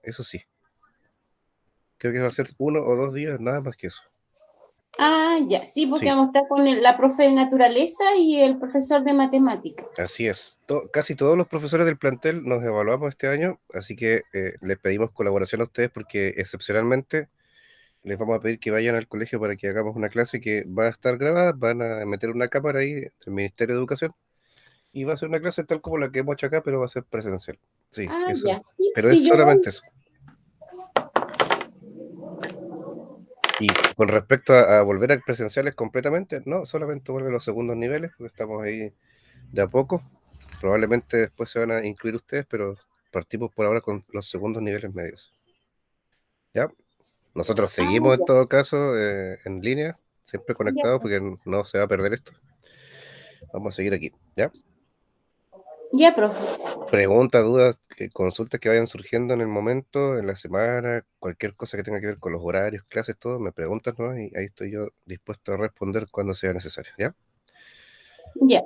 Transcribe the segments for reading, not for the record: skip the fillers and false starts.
eso sí. Creo que va a ser 1 o 2 días, nada más que eso. Ah, ya, sí, porque Sí, vamos a estar con la profe de naturaleza y el profesor de matemáticas. así es. Casi todos los profesores del plantel nos evaluamos este año, así que les pedimos colaboración a ustedes porque excepcionalmente les vamos a pedir que vayan al colegio para que hagamos una clase que va a estar grabada, van a meter una cámara ahí del Ministerio de Educación y va a ser una clase tal como la que hemos hecho acá, pero va a ser presencial. Sí, Ah, eso. ya. Sí, Pero es sí, yo voy. solamente eso. Y con respecto a volver a presenciales completamente, no, solamente vuelve a los segundos niveles, porque estamos ahí de a poco. Probablemente después se van a incluir ustedes, pero partimos por ahora con los segundos niveles medios. ¿Ya? Nosotros Ah, seguimos en ya, todo caso en línea, siempre ya, conectados pues. porque no se va a perder esto. Vamos a seguir aquí, ¿ya? Ya, profe. Preguntas, dudas, consultas que vayan surgiendo en el momento, en la semana, cualquier cosa que tenga que ver con los horarios, clases, todo, me preguntan, ¿no? Y ahí estoy yo dispuesto a responder cuando sea necesario, ¿ya? Ya.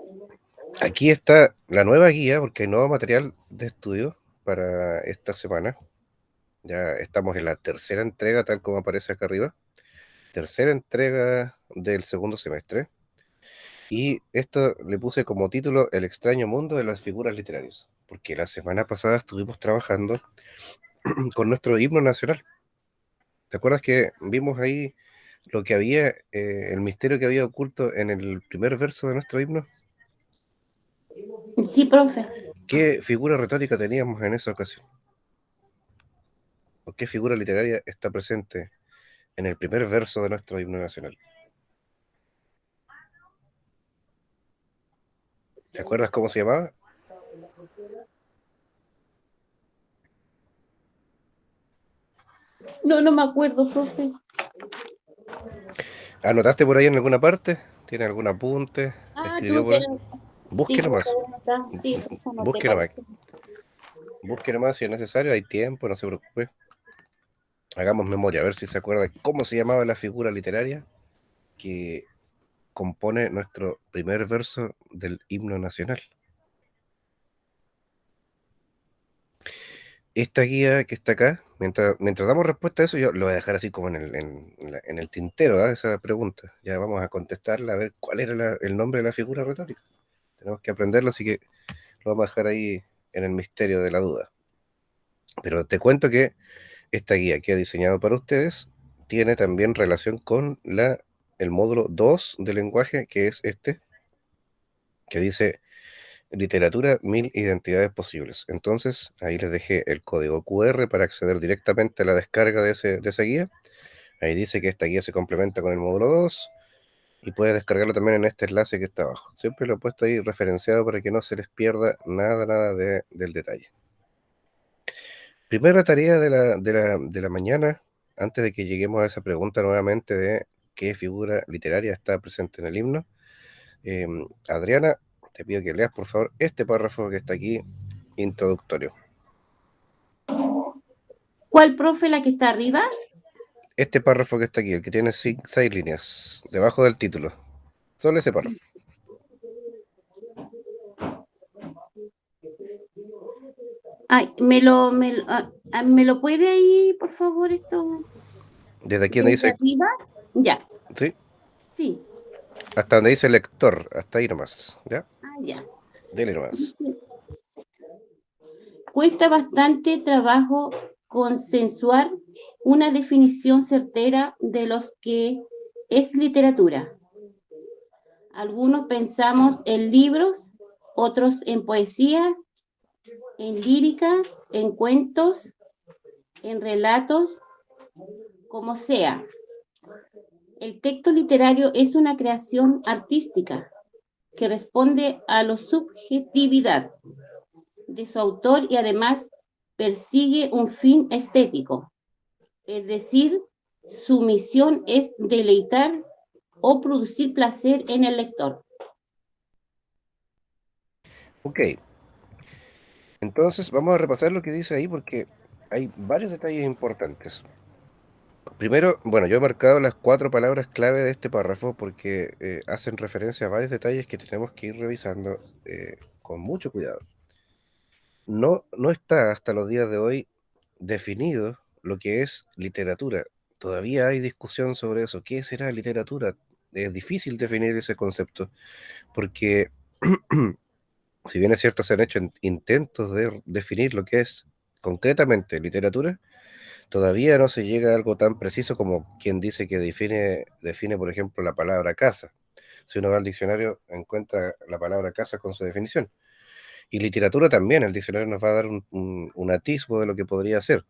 Aquí está la nueva guía, porque hay nuevo material de estudio para esta semana. Ya estamos en la tercera entrega, tal como aparece acá arriba. Tercera entrega del segundo semestre. Y esto le puse como título El extraño mundo de las figuras literarias. Porque la semana pasada estuvimos trabajando con nuestro himno nacional. ¿Te acuerdas que vimos ahí lo que había, el misterio que había oculto en el primer verso de nuestro himno? Sí, profe. ¿Qué figura retórica teníamos en esa ocasión? ¿O qué figura literaria está presente en el primer verso de nuestro himno nacional? ¿Te acuerdas cómo se llamaba? No, no me acuerdo, profe. ¿Anotaste por ahí en alguna parte? ¿Tiene algún apunte? Ah, ¿Escribió tuve por que... ahí? Sí, Busque tuve que nomás. haber anotado. Sí, por eso anoté, Busque nomás. parece. Busque nomás si es necesario, hay tiempo, no se preocupe. Hagamos memoria, a ver si se acuerda cómo se llamaba la figura literaria que compone nuestro primer verso del himno nacional. Esta guía que está acá, mientras damos respuesta a eso, yo lo voy a dejar así como en el tintero, ¿ah? Esa pregunta. Ya vamos a contestarla, a ver cuál era el nombre de la figura retórica. Tenemos que aprenderlo, así que lo vamos a dejar ahí en el misterio de la duda. Pero te cuento que esta guía que he diseñado para ustedes tiene también relación con el módulo 2 de lenguaje, que es este, que dice Literatura, 1000 identidades posibles. Entonces, ahí les dejé el código QR para acceder directamente a la descarga de esa guía. Ahí dice que esta guía se complementa con el módulo 2 y puedes descargarlo también en este enlace que está abajo. Siempre lo he puesto ahí referenciado para que no se les pierda nada del detalle. Primera tarea de la mañana, antes de que lleguemos a esa pregunta nuevamente de qué figura literaria está presente en el himno. Eh, Adriana, te pido que leas por favor este párrafo que está aquí, introductorio. ¿Cuál, profe, la que está arriba? Este párrafo que está aquí, el que tiene 6 líneas, debajo del título. Solo ese párrafo. Ay, ¿me lo puede ahí, por favor, esto Desde aquí donde desde dice, arriba? Ya, sí, sí. hasta donde dice lector, hasta ahí nomás, ¿ya? Ah, ya. Dele nomás. Cuesta bastante trabajo consensuar una definición certera de los que es literatura. Algunos pensamos en libros, otros en poesía, en lírica, en cuentos, en relatos, como sea. El texto literario es una creación artística que responde a la subjetividad de su autor y además persigue un fin estético. Es decir, su misión es deleitar o producir placer en el lector. Ok, entonces vamos a repasar lo que dice ahí porque hay varios detalles importantes. Primero, bueno, yo he marcado las 4 palabras clave de este párrafo porque hacen referencia a varios detalles que tenemos que ir revisando con mucho cuidado. No está hasta los días de hoy definido lo que es literatura. Todavía hay discusión sobre eso. ¿Qué será literatura? Es difícil definir ese concepto, porque si bien es cierto, se han hecho intentos de definir lo que es concretamente literatura, todavía no se llega a algo tan preciso como quien dice que define, por ejemplo, la palabra casa. Si uno va al diccionario, encuentra la palabra casa con su definición. Y literatura también, el diccionario nos va a dar un atisbo de lo que podría ser.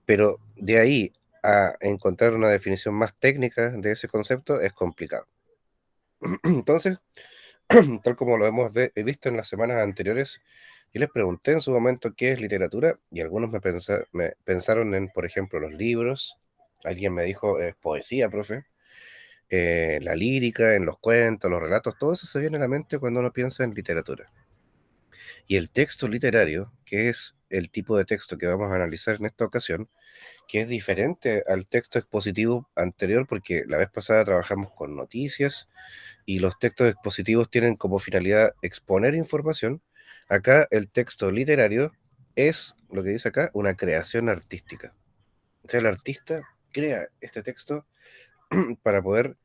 Pero de ahí a encontrar una definición más técnica de ese concepto es complicado. Entonces, tal como lo hemos visto en las semanas anteriores, yo les pregunté en su momento qué es literatura y algunos me pensaron en, por ejemplo, los libros. Alguien me dijo, poesía, profe. La lírica, en los cuentos, los relatos, todo eso se viene a la mente cuando uno piensa en literatura. Y el texto literario, que es el tipo de texto que vamos a analizar en esta ocasión, que es diferente al texto expositivo anterior, porque la vez pasada trabajamos con noticias y los textos expositivos tienen como finalidad exponer información. Acá el texto literario es, lo que dice acá, una creación artística. O sea, el artista crea este texto para poder,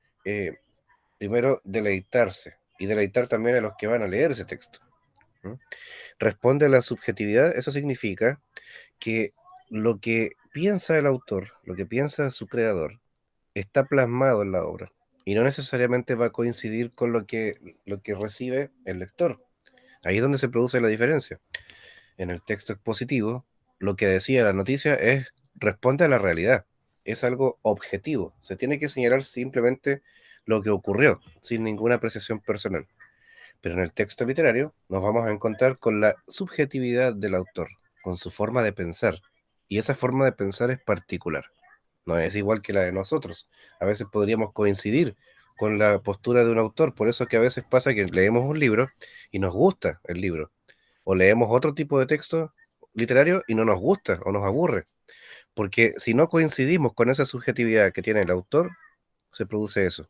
primero, deleitarse y deleitar también a los que van a leer ese texto. ¿Mm? Responde a la subjetividad, eso significa que lo que piensa el autor, lo que piensa su creador, está plasmado en la obra y no necesariamente va a coincidir con lo que recibe el lector. Ahí es donde se produce la diferencia. En el texto expositivo, lo que decía la noticia responde a la realidad, es algo objetivo, se tiene que señalar simplemente lo que ocurrió, sin ninguna apreciación personal. Pero en el texto literario nos vamos a encontrar con la subjetividad del autor, con su forma de pensar, y esa forma de pensar es particular. No es igual que la de nosotros. A veces podríamos coincidir con la postura de un autor, por eso es que a veces pasa que leemos un libro y nos gusta el libro, o leemos otro tipo de texto literario y no nos gusta o nos aburre, porque si no coincidimos con esa subjetividad que tiene el autor, se produce eso.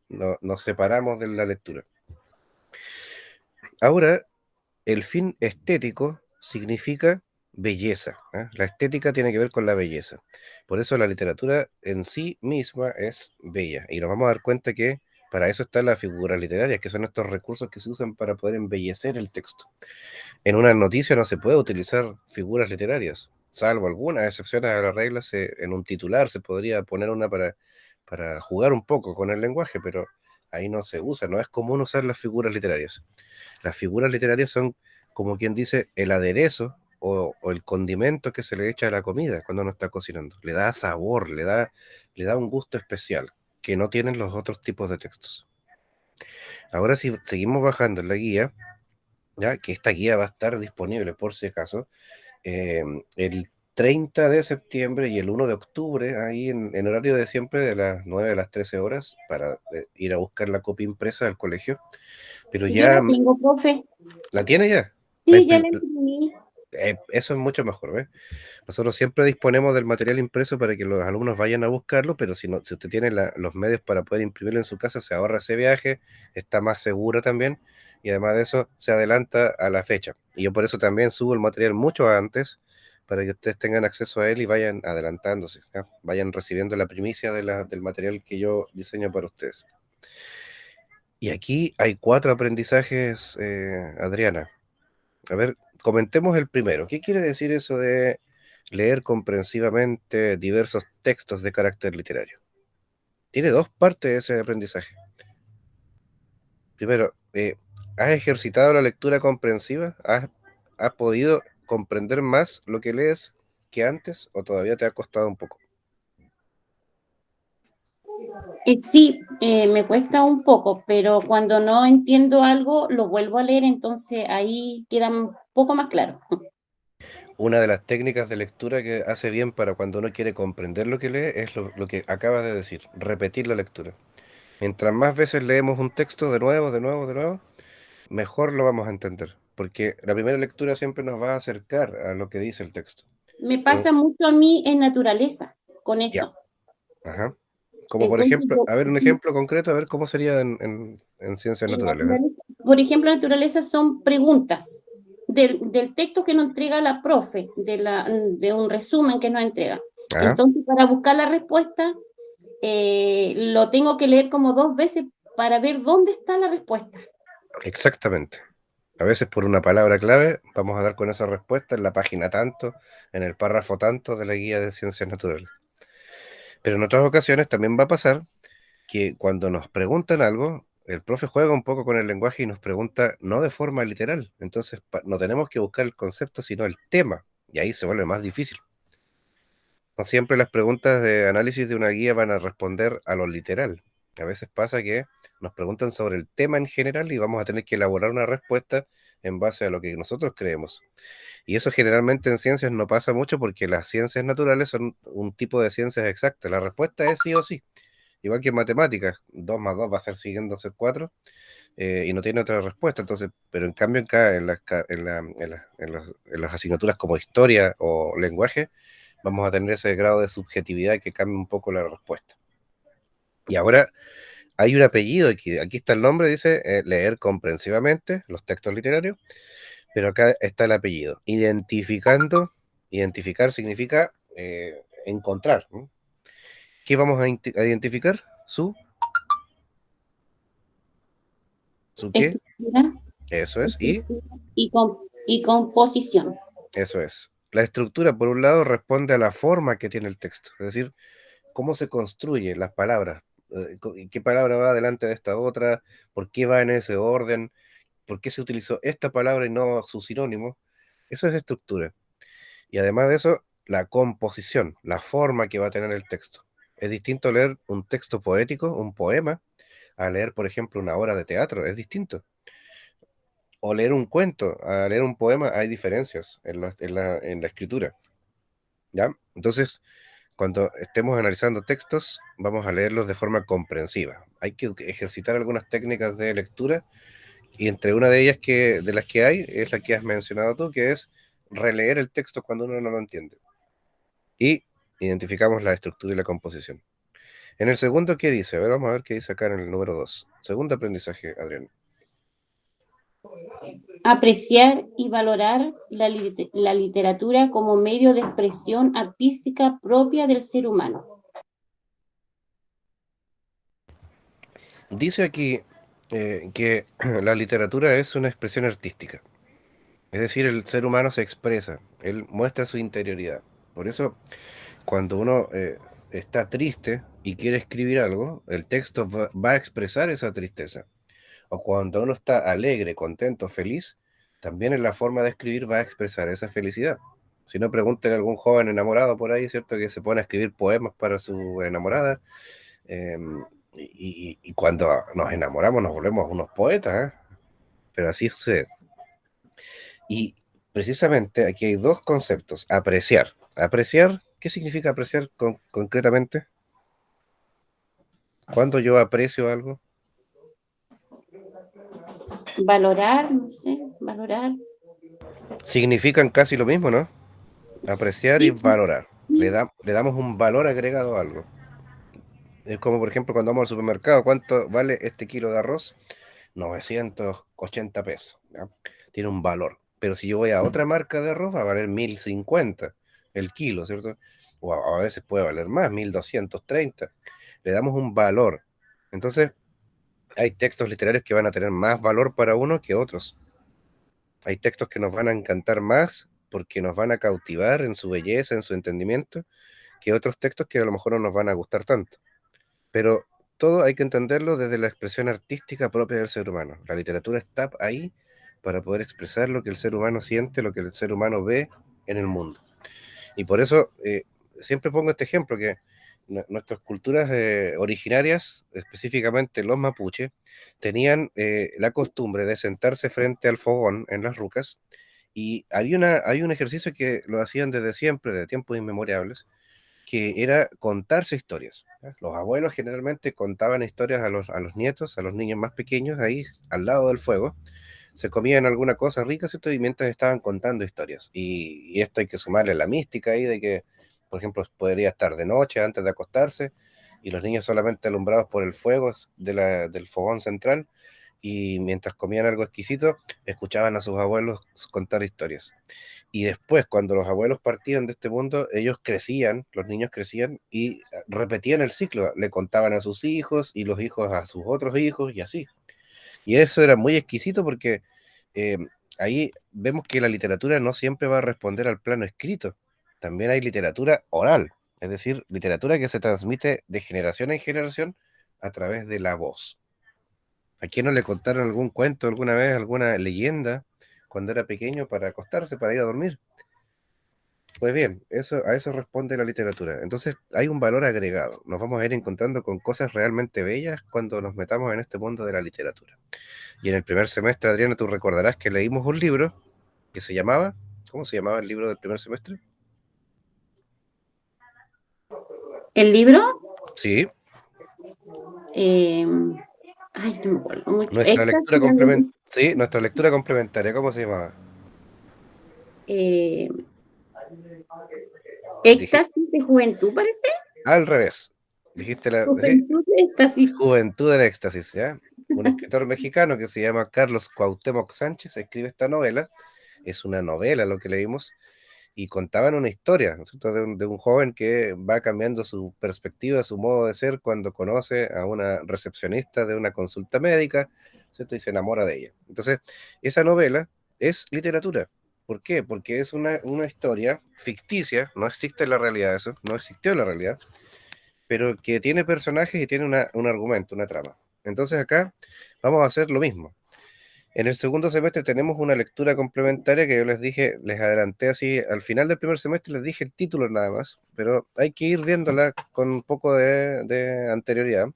No, nos separamos de la lectura. Ahora, el fin estético significa belleza, ¿eh? La estética tiene que ver con la belleza. Por eso la literatura en sí misma es bella. Y nos vamos a dar cuenta que para eso están las figuras literarias, que son estos recursos que se usan para poder embellecer el texto. En una noticia no se puede utilizar figuras literarias, salvo algunas excepciones a la regla. En un titular se podría poner una para jugar un poco con el lenguaje, pero ahí no se usa, no es común usar las figuras literarias. Las figuras literarias son, como quien dice, el aderezo o el condimento que se le echa a la comida cuando uno está cocinando. Le da sabor, le da un gusto especial que no tienen los otros tipos de textos. Ahora si seguimos bajando en la guía, ya que esta guía va a estar disponible por si acaso, el 30 de septiembre y el 1 de octubre, ahí en horario de siempre, de las 9 a las 13 horas, para ir a buscar la copia impresa del colegio. Pero Yo ya la tengo, profe. la tiene ya. Sí, ya la imprimí. Eso es mucho mejor, ¿ves? Nosotros siempre disponemos del material impreso para que los alumnos vayan a buscarlo, pero si, no, si usted tiene los medios para poder imprimirlo en su casa, se ahorra ese viaje, está más seguro también, y además de eso, se adelanta a la fecha. Y yo por eso también subo el material mucho antes, para que ustedes tengan acceso a él y vayan adelantándose, ¿ya? Vayan recibiendo la primicia del material que yo diseño para ustedes. Y aquí hay 4 aprendizajes, Adriana. A ver, comentemos el primero. ¿Qué quiere decir eso de leer comprensivamente diversos textos de carácter literario? Tiene 2 partes ese aprendizaje. Primero, ¿has ejercitado la lectura comprensiva? ¿Has podido comprender más lo que lees que antes o todavía te ha costado un poco? Sí, me cuesta un poco, pero cuando no entiendo algo, lo vuelvo a leer, entonces ahí queda un poco más claro. Una de las técnicas de lectura que hace bien para cuando uno quiere comprender lo que lee es lo que acabas de decir, repetir la lectura. Mientras más veces leemos un texto de nuevo, de nuevo, de nuevo, mejor lo vamos a entender, porque la primera lectura siempre nos va a acercar a lo que dice el texto. Me En- pasa mucho a mí en naturaleza, con ya, eso. ajá. Como por Entonces, ejemplo, a ver un ejemplo concreto, a ver cómo sería en ciencias en naturales. ¿Eh? por ejemplo, naturaleza son preguntas. del texto que nos entrega la profe, de un resumen que nos entrega. Ah, Entonces, para buscar la respuesta, lo tengo que leer como 2 veces para ver dónde está la respuesta. exactamente. A veces por una palabra clave vamos a dar con esa respuesta en la página tanto, en el párrafo tanto de la guía de ciencias naturales. Pero en otras ocasiones también va a pasar que cuando nos preguntan algo, el profe juega un poco con el lenguaje y nos pregunta no de forma literal. Entonces no tenemos que buscar el concepto, sino el tema. Y ahí se vuelve más difícil. No siempre las preguntas de análisis de una guía van a responder a lo literal. A veces pasa que nos preguntan sobre el tema en general y vamos a tener que elaborar una respuesta en base a lo que nosotros creemos. Y eso generalmente en ciencias no pasa mucho porque las ciencias naturales son un tipo de ciencias exactas. La respuesta es sí o sí. Igual que en matemáticas, 2 más 2 va a ser siguiendo a ser 4 y no tiene otra respuesta. Entonces, pero en cambio acá en las asignaturas como historia o lenguaje, vamos a tener ese grado de subjetividad que cambia un poco la respuesta. Y ahora hay un apellido, aquí está el nombre, dice leer comprensivamente los textos literarios, pero acá está el apellido. Identificar significa encontrar. ¿No? ¿Qué vamos a identificar? ¿Su qué? Estructura, Eso es. Y estructura y composición. eso es. La estructura, por un lado, responde a la forma que tiene el texto, es decir, cómo se construyen las palabras, qué palabra va delante de esta otra, por qué va en ese orden, por qué se utilizó esta palabra y no su sinónimo. Eso es estructura. Y además de eso, la composición, la forma que va a tener el texto. Es distinto leer un texto poético, un poema, a leer, por ejemplo, una obra de teatro. Es distinto. O leer un cuento, a leer un poema, hay diferencias en la escritura. ¿Ya? Entonces, cuando estemos analizando textos, vamos a leerlos de forma comprensiva. Hay que ejercitar algunas técnicas de lectura y entre una de ellas de las que hay es la que has mencionado tú, que es releer el texto cuando uno no lo entiende. Y identificamos la estructura y la composición. En el segundo, ¿qué dice? A ver, vamos a ver qué dice acá en el número 2. Segundo aprendizaje, Adrián. Apreciar y valorar la literatura como medio de expresión artística propia del ser humano. Dice aquí que la literatura es una expresión artística. Es decir, el ser humano se expresa, él muestra su interioridad. Por eso, cuando uno está triste y quiere escribir algo, el texto va a expresar esa tristeza. O cuando uno está alegre, contento, feliz, también en la forma de escribir va a expresar esa felicidad. Si no, pregúntenle a algún joven enamorado por ahí, ¿cierto? Que se pone a escribir poemas para su enamorada. eh, y cuando nos enamoramos nos volvemos unos poetas, ¿eh? Pero así sucede. Y precisamente aquí hay dos conceptos. Apreciar. Apreciar, ¿qué significa apreciar concretamente? Cuando yo aprecio algo, Valorar, no sé, valorar. significan casi lo mismo, ¿no? Apreciar y Sí, valorar. Le, sí. da, le damos un valor agregado a algo. Es como, por ejemplo, cuando vamos al supermercado, ¿cuánto vale este kilo de arroz? 980 pesos. ¿Ya? Tiene un valor. Pero si yo voy a otra marca de arroz, va a valer 1050 el kilo, ¿cierto? O a veces puede valer más, 1230. Le damos un valor. Entonces, hay textos literarios que van a tener más valor para uno que otros. Hay textos que nos van a encantar más porque nos van a cautivar en su belleza, en su entendimiento, que otros textos que a lo mejor no nos van a gustar tanto. Pero todo hay que entenderlo desde la expresión artística propia del ser humano. La literatura está ahí para poder expresar lo que el ser humano siente, lo que el ser humano ve en el mundo. Y por eso siempre pongo este ejemplo, que nuestras culturas originarias, específicamente los mapuches, tenían la costumbre de sentarse frente al fogón en las rucas y hay un ejercicio que lo hacían desde siempre, desde tiempos inmemorables, que era contarse historias. ¿Ya? Los abuelos generalmente contaban historias a los nietos, a los niños más pequeños, ahí al lado del fuego, se comían alguna cosa rica, ¿cierto? Y mientras estaban contando historias. Y esto hay que sumarle la mística ahí de que, por ejemplo, podría estar de noche antes de acostarse y los niños solamente alumbrados por el fuego del fogón central y mientras comían algo exquisito, escuchaban a sus abuelos contar historias. Y después, cuando los abuelos partían de este mundo, ellos crecían, los niños crecían y repetían el ciclo, le contaban a sus hijos y los hijos a sus otros hijos y así. Y eso era muy exquisito porque eh, ahí vemos que la literatura no siempre va a responder al plano escrito. También hay literatura oral, es decir, literatura que se transmite de generación en generación a través de la voz. ¿A quién no le contaron algún cuento alguna vez, alguna leyenda cuando era pequeño para acostarse, para ir a dormir? Pues bien, a eso responde la literatura. Entonces hay un valor agregado. Nos vamos a ir encontrando con cosas realmente bellas cuando nos metamos en este mundo de la literatura. Y en el primer semestre, Adriana, tú recordarás que leímos un libro que se llamaba, ¿cómo se llamaba el libro del primer semestre? El libro, Sí, eh, ay, no me acuerdo mucho. nuestra lectura Éxtasis, algo así. sí, nuestra lectura complementaria, ¿cómo se llamaba? Eh, Dije, Éxtasis de juventud, parece. al revés. Sí, Juventud de éxtasis. Juventud del Éxtasis, ¿ya? Un escritor mexicano que se llama Carlos Cuauhtémoc Sánchez escribe esta novela. Es una novela lo que leímos y contaban una historia, ¿no es cierto? De un joven que va cambiando su perspectiva, su modo de ser cuando conoce a una recepcionista de una consulta médica, ¿cierto? Y se enamora de ella. Entonces, esa novela es literatura. ¿Por qué? Porque es una historia ficticia, no existe en la realidad eso, no existió en la realidad, pero que tiene personajes y tiene un argumento, una trama. Entonces acá vamos a hacer lo mismo. En el segundo semestre tenemos una lectura complementaria que yo les dije, les adelanté así, al final del primer semestre les dije el título nada más, pero hay que ir viéndola con un poco de anterioridad.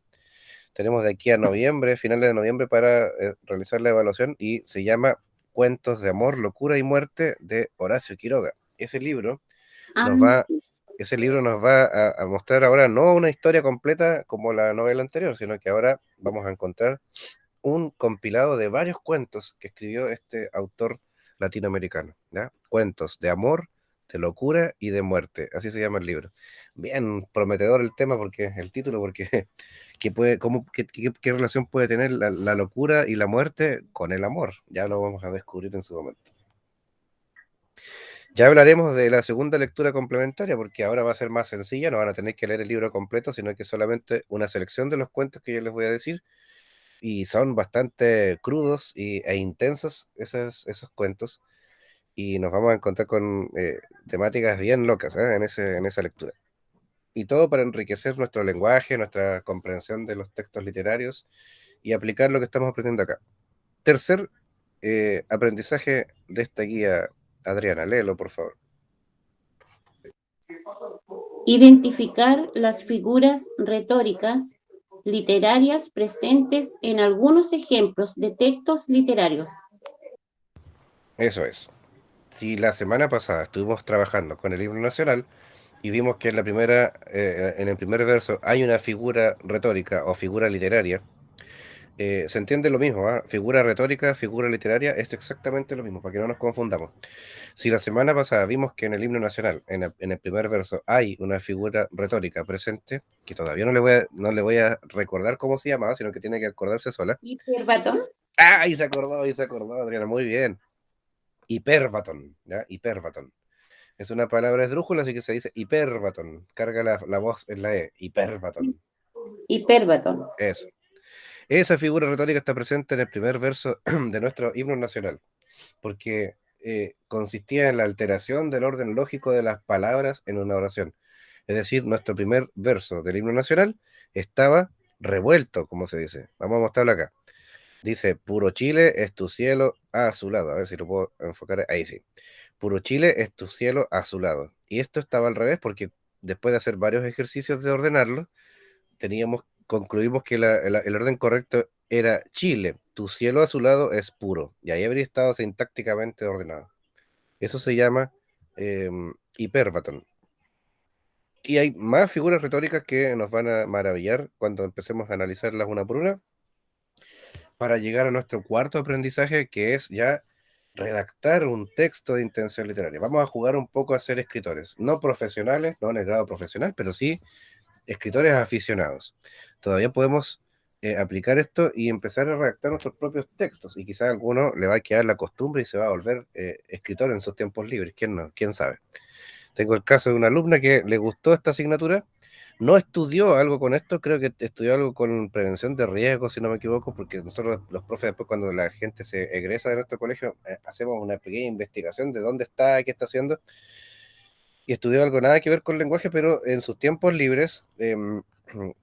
Tenemos de aquí a noviembre, finales de noviembre, para realizar la evaluación y se llama Cuentos de amor, locura y muerte de Horacio Quiroga. Ese libro Ah, nos va, sí. ese libro nos va a mostrar ahora no una historia completa como la novela anterior, sino que ahora vamos a encontrar un compilado de varios cuentos que escribió este autor latinoamericano, ¿ya? Cuentos de amor, de locura y de muerte, así se llama el libro. Bien prometedor el tema, porque el título, porque qué relación puede tener la locura y la muerte con el amor, ya lo vamos a descubrir en su momento. Ya hablaremos de la segunda lectura complementaria, porque ahora va a ser más sencilla, no van a tener que leer el libro completo, sino que solamente una selección de los cuentos que yo les voy a decir y son bastante crudos e intensos esos cuentos y nos vamos a encontrar con temáticas bien locas en esa lectura. Y todo para enriquecer nuestro lenguaje, nuestra comprensión de los textos literarios y aplicar lo que estamos aprendiendo acá. Tercer aprendizaje de esta guía, Adriana, léelo por favor. Identificar las figuras retóricas literarias presentes en algunos ejemplos de textos literarios. Eso es. Si la semana pasada estuvimos trabajando con el himno nacional y vimos que en el primer verso hay una figura retórica o figura literaria, se entiende lo mismo, ¿ah? Figura retórica, figura literaria es exactamente lo mismo, para que no nos confundamos. Si la semana pasada vimos que en el himno nacional, en el primer verso, hay una figura retórica presente, que todavía no le voy a recordar cómo se llamaba, sino que tiene que acordarse sola. Hiperbatón. ¡Ah! Y se acordó, Adriana, muy bien. Hiperbatón, ¿ya? Hiperbatón. Es una palabra esdrújula, así que se dice hiperbatón. Carga la voz en la E, hiperbatón. Hiperbatón. Eso. Esa figura retórica está presente en el primer verso de nuestro himno nacional, porque consistía en la alteración del orden lógico de las palabras en una oración. Es decir, nuestro primer verso del himno nacional estaba revuelto, como se dice. Vamos a mostrarlo acá. Dice, puro Chile es tu cielo azulado. A ver si lo puedo enfocar. Ahí sí. Puro Chile es tu cielo azulado. Y esto estaba al revés porque después de hacer varios ejercicios de ordenarlo, concluimos que el orden correcto era Chile, tu cielo azulado es puro. Y ahí habría estado sintácticamente ordenado. Eso se llama eh, hiperbatón. Y hay más figuras retóricas que nos van a maravillar cuando empecemos a analizarlas una por una, para llegar a nuestro cuarto aprendizaje, que es ya redactar un texto de intención literaria. Vamos a jugar un poco a ser escritores, no profesionales, no en el grado profesional, pero sí escritores aficionados. Todavía podemos aplicar esto y empezar a redactar nuestros propios textos. Y quizás a alguno le va a quedar la costumbre y se va a volver escritor en sus tiempos libres. ¿Quién no? ¿Quién sabe? Tengo el caso de una alumna que le gustó esta asignatura, no estudió algo con esto, creo que estudió algo con prevención de riesgos, si no me equivoco, porque nosotros los profes después cuando la gente se egresa de nuestro colegio, hacemos una pequeña investigación de dónde está, qué está haciendo, y estudió algo nada que ver con lenguaje, pero en sus tiempos libres,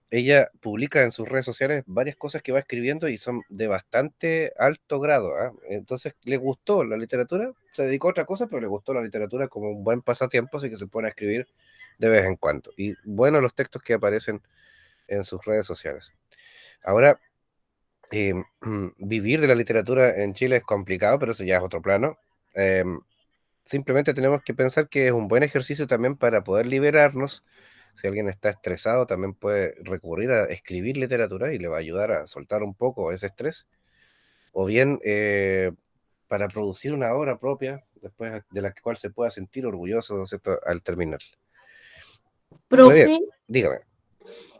ella publica en sus redes sociales varias cosas que va escribiendo y son de bastante alto grado, ¿ah? Entonces le gustó la literatura, se dedicó a otra cosa, pero le gustó la literatura como un buen pasatiempo, así que se pone a escribir de vez en cuando. Y bueno, los textos que aparecen en sus redes sociales. Ahora, eh, vivir de la literatura en Chile es complicado, pero eso ya es otro plano. Simplemente tenemos que pensar que es un buen ejercicio también para poder liberarnos. Si alguien está estresado, también puede recurrir a escribir literatura y le va a ayudar a soltar un poco ese estrés. O bien para producir una obra propia, después de la cual se pueda sentir orgulloso, ¿cierto? Al terminar. Muy bien, Profe, dígame.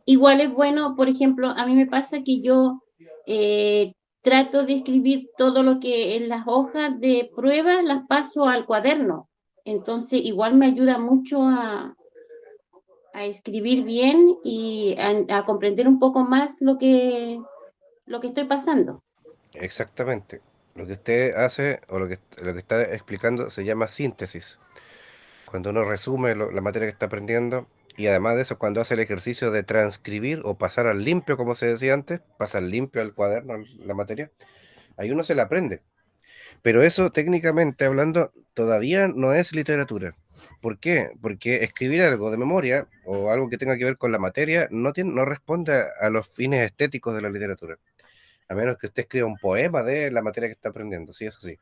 igual es bueno, por ejemplo, a mí me pasa que yo eh, trato de escribir todo lo que en las hojas de prueba las paso al cuaderno. Entonces, igual me ayuda mucho a escribir bien y a comprender un poco más lo que estoy pasando. Exactamente. Lo que usted hace o lo que está explicando se llama síntesis. Cuando uno resume la materia que está aprendiendo y además de eso, cuando hace el ejercicio de transcribir o pasar al limpio, como se decía antes, pasar limpio al cuaderno, la materia, ahí uno se la aprende. Pero eso técnicamente hablando todavía no es literatura. ¿Por qué? Porque escribir algo de memoria o algo que tenga que ver con la materia no responde a los fines estéticos de la literatura. A menos que usted escriba un poema de la materia que está aprendiendo, sí, eso sí.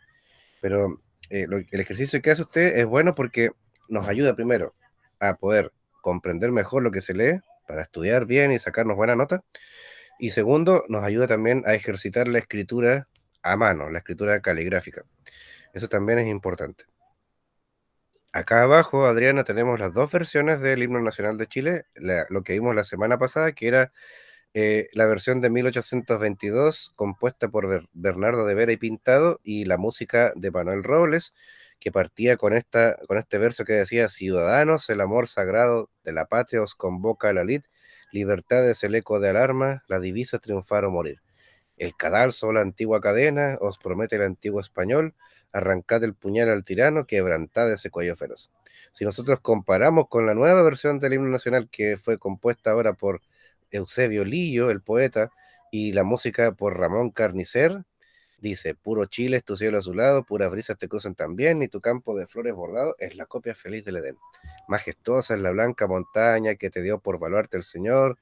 Pero el ejercicio que hace usted es bueno porque nos ayuda primero a poder comprender mejor lo que se lee para estudiar bien y sacarnos buena nota. Y segundo, nos ayuda también a ejercitar la escritura a mano, la escritura caligráfica. Eso también es importante. Acá abajo, Adriana, tenemos las dos versiones del himno nacional de Chile, lo que vimos la semana pasada, que era la versión de 1822, compuesta por Bernardo de Vera y Pintado, y la música de Manuel Robles, que partía con este verso que decía: Ciudadanos, el amor sagrado de la patria os convoca a la lid, libertad es el eco de alarma, la divisa triunfar o morir. El cadalso, la antigua cadena, os promete el antiguo español, arrancad el puñal al tirano, quebrantad ese cuello feroz. Si nosotros comparamos con la nueva versión del himno nacional que fue compuesta ahora por Eusebio Lillo, el poeta, y la música por Ramón Carnicer, dice: puro Chile es tu cielo azulado, puras brisas te cruzan también, y tu campo de flores bordado es la copia feliz del Edén. Majestuosa es la blanca montaña que te dio por baluarte el Señor,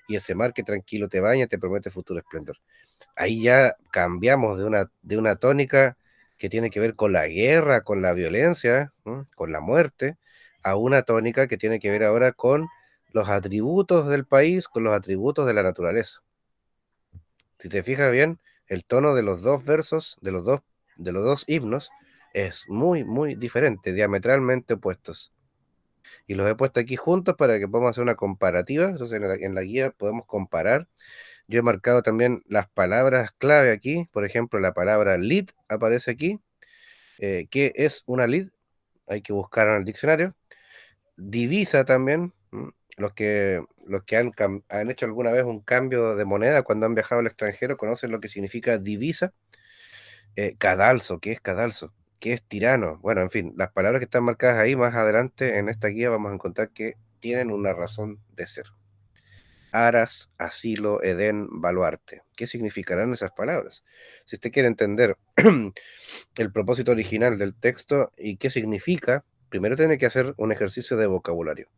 y ese mar que tranquilo te baña te promete futuro esplendor. Ahí ya cambiamos de una tónica que tiene que ver con la guerra, con la violencia, ¿no? Con la muerte, a una tónica que tiene que ver ahora con los atributos del país, con los atributos de la naturaleza. Si te fijas bien, el tono de los dos versos, de los dos himnos, es muy, muy diferente, diametralmente opuestos. Y los he puesto aquí juntos para que podamos hacer una comparativa. Entonces, en la guía podemos comparar. Yo he marcado también las palabras clave aquí. Por ejemplo, la palabra lead aparece aquí. ¿Qué es una lead? Hay que buscar en el diccionario. Divisa también. Los que han hecho alguna vez un cambio de moneda cuando han viajado al extranjero conocen lo que significa divisa. Cadalso, ¿qué es cadalso? ¿Qué es tirano? Bueno, en fin, las palabras que están marcadas ahí más adelante en esta guía vamos a encontrar que tienen una razón de ser. Aras, asilo, Edén, baluarte. ¿Qué significarán esas palabras? Si usted quiere entender el propósito original del texto y qué significa, primero tiene que hacer un ejercicio de vocabulario.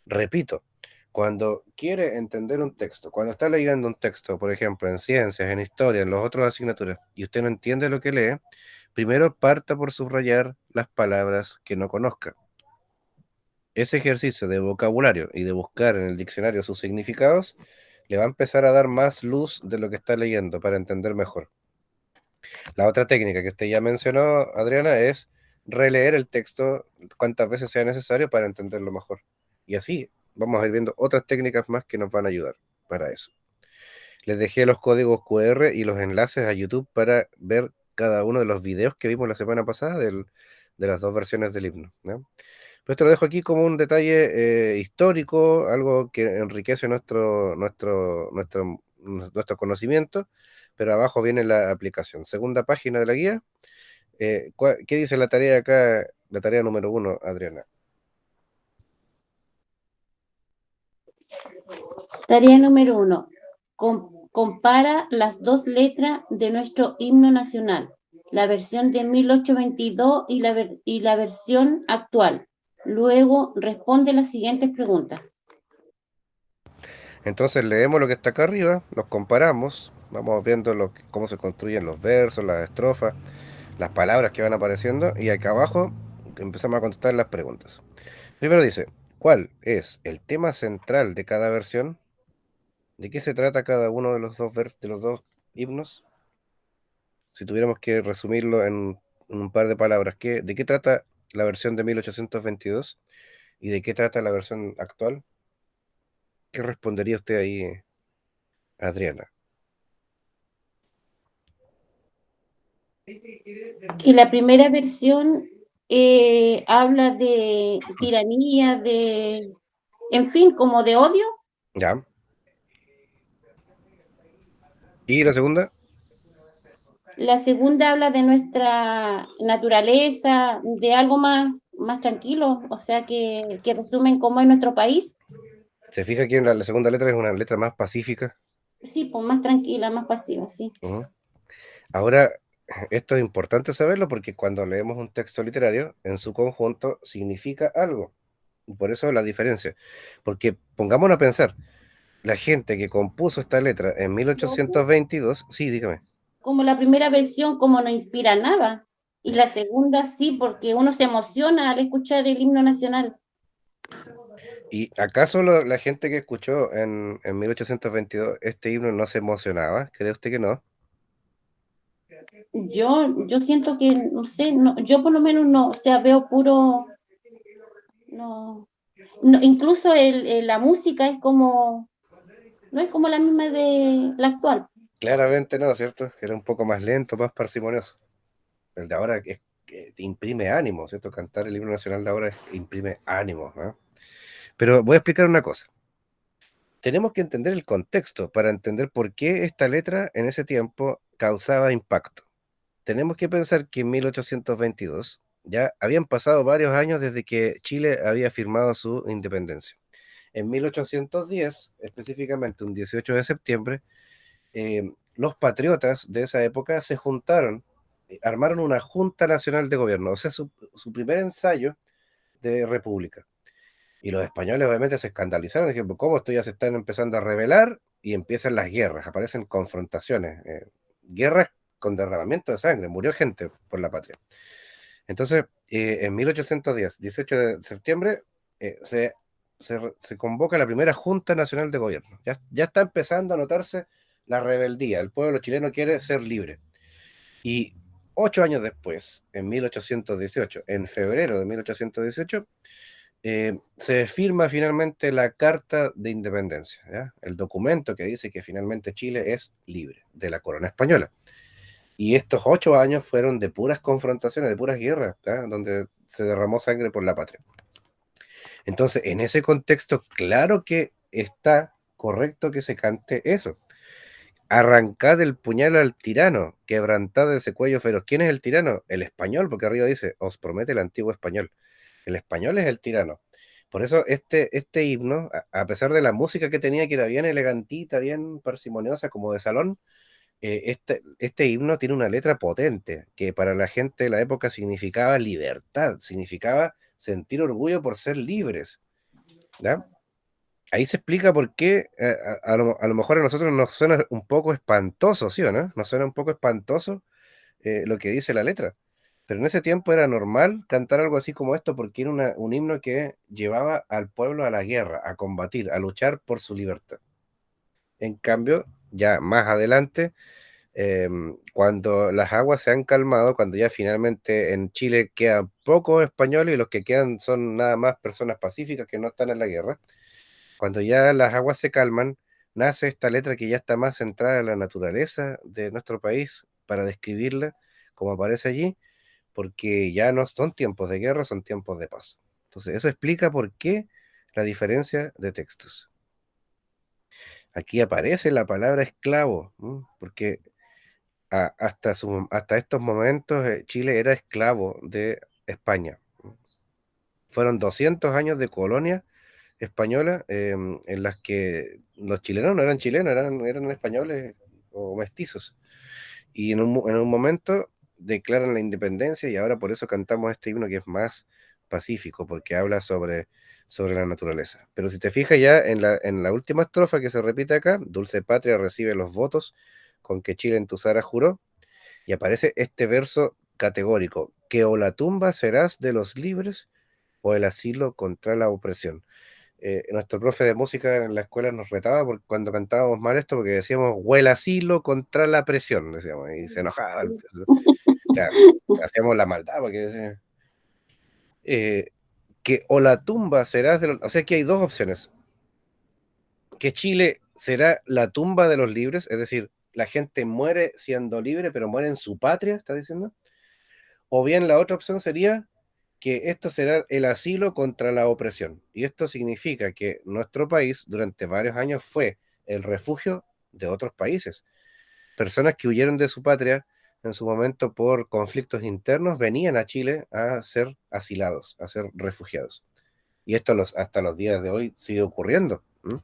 Repito, cuando quiere entender un texto, cuando está leyendo un texto, por ejemplo, en ciencias, en historia, en los otros asignaturas, y usted no entiende lo que lee, primero parta por subrayar las palabras que no conozca. Ese ejercicio de vocabulario y de buscar en el diccionario sus significados le va a empezar a dar más luz de lo que está leyendo para entender mejor. La otra técnica que usted ya mencionó, Adriana, es releer el texto cuantas veces sea necesario para entenderlo mejor. Y así vamos a ir viendo otras técnicas más que nos van a ayudar para eso. Les dejé los códigos QR y los enlaces a YouTube para ver cada uno de los videos que vimos la semana pasada de las dos versiones del himno, ¿no? Pero esto lo dejo aquí como un detalle histórico, algo que enriquece nuestro conocimiento, pero abajo viene la aplicación. Segunda página de la guía. ¿Qué dice la tarea acá, la tarea número 1, Adriana? Tarea número 1. Compara las dos letras de nuestro himno nacional, la versión de 1822 y la versión actual. Luego responde las siguientes preguntas. Entonces leemos lo que está acá arriba, los comparamos, vamos viendo cómo se construyen los versos, las estrofas, las palabras que van apareciendo, y acá abajo empezamos a contestar las preguntas. Primero dice, ¿cuál es el tema central de cada versión? ¿De qué se trata cada uno de los dos himnos? Si tuviéramos que resumirlo en un par de palabras, ¿de qué trata la versión de 1822 y de qué trata la versión actual? ¿Qué respondería usted ahí, Adriana? Que la primera versión habla de tiranía, en fin, como de odio. ¿Ya? ¿Y la segunda? La segunda habla de nuestra naturaleza, de algo más tranquilo, o sea, que resumen cómo es nuestro país. ¿Se fija que en la segunda letra es una letra más pacífica? Sí, pues más tranquila, más pasiva, sí. Ujú. Ahora, esto es importante saberlo porque cuando leemos un texto literario, en su conjunto significa algo. Y por eso la diferencia. Porque pongámonos a pensar, la gente que compuso esta letra en No, pues, 1822, sí, dígame. como la primera versión, como no inspira nada. Y la segunda sí, porque uno se emociona al escuchar el himno nacional. ¿Y acaso la gente que escuchó en 1822 este himno no se emocionaba? ¿Cree usted que no? Yo siento que, no sé, no, yo por lo menos no, o sea, veo puro, no, no incluso la música es como, no es como la misma de la actual. Claramente no, ¿cierto? Era un poco más lento, más parsimonioso. El de ahora que te imprime ánimo, ¿cierto? Cantar el himno nacional de ahora imprime ánimo, ¿no? Pero voy a explicar una cosa. Tenemos que entender el contexto para entender por qué esta letra en ese tiempo causaba impacto. Tenemos que pensar que en 1822 ya habían pasado varios años desde que Chile había firmado su independencia. En 1810, específicamente un 18 de septiembre, los patriotas de esa época se juntaron, armaron una Junta Nacional de Gobierno, o sea, su primer ensayo de república. Y los españoles obviamente se escandalizaron, dijeron, ¿cómo esto ya se están empezando a rebelar? Y empiezan las guerras, aparecen confrontaciones, guerras con derramamiento de sangre, murió gente por la patria. Entonces, en 1810, 18 de septiembre, se convoca la primera Junta Nacional de Gobierno. Ya está empezando a notarse la rebeldía, el pueblo chileno quiere ser libre. Y 8 años después, en 1818, en febrero de 1818, se firma finalmente la Carta de Independencia, ¿ya? El documento que dice que finalmente Chile es libre de la corona española. Y estos 8 años fueron de puras confrontaciones, de puras guerras, ¿ya? Donde se derramó sangre por la patria. Entonces, en ese contexto, claro que está correcto que se cante eso. Arrancad el puñal al tirano, quebrantad ese cuello feroz. ¿Quién es el tirano? El español, porque arriba dice, os promete el antiguo español. El español es el tirano. Por eso este himno, a pesar de la música que tenía, que era bien elegantita, bien parsimoniosa, como de salón, este himno tiene una letra potente, que para la gente de la época significaba libertad, significaba sentir orgullo por ser libres, ¿ya? Ahí se explica por qué a lo mejor a nosotros nos suena un poco espantoso, ¿sí o no? Nos suena un poco espantoso lo que dice la letra. Pero en ese tiempo era normal cantar algo así como esto porque era un himno que llevaba al pueblo a la guerra, a combatir, a luchar por su libertad. En cambio, ya más adelante, cuando las aguas se han calmado, cuando ya finalmente en Chile quedan pocos españoles y los que quedan son nada más personas pacíficas que no están en la guerra, cuando ya las aguas se calman, nace esta letra que ya está más centrada en la naturaleza de nuestro país para describirla, como aparece allí, porque ya no son tiempos de guerra, son tiempos de paz. Entonces, eso explica por qué la diferencia de textos. Aquí aparece la palabra esclavo, ¿m? Porque hasta estos momentos Chile era esclavo de España. Fueron 200 años de colonia española en las que los chilenos no eran chilenos, eran españoles o mestizos. Y en un momento declaran la independencia y ahora por eso cantamos este himno que es más pacífico, porque habla sobre la naturaleza. Pero si te fijas ya en la última estrofa que se repite acá, Dulce Patria recibe los votos con que Chile en tu Sara juró, y aparece este verso categórico, que o la tumba serás de los libres o el asilo contra la opresión. Nuestro profe de música en la escuela nos retaba cuando cantábamos mal esto, porque decíamos, o el asilo contra la presión, decíamos, y se enojaba. Claro, hacíamos la maldad, porque eh, que o la tumba serás de los... O sea que hay dos opciones, que Chile será la tumba de los libres, es decir, la gente muere siendo libre, pero muere en su patria, ¿está diciendo? O bien la otra opción sería que esto será el asilo contra la opresión. Y esto significa que nuestro país durante varios años fue el refugio de otros países. Personas que huyeron de su patria en su momento por conflictos internos venían a Chile a ser asilados, a ser refugiados. Y esto hasta los días de hoy sigue ocurriendo. ¿M?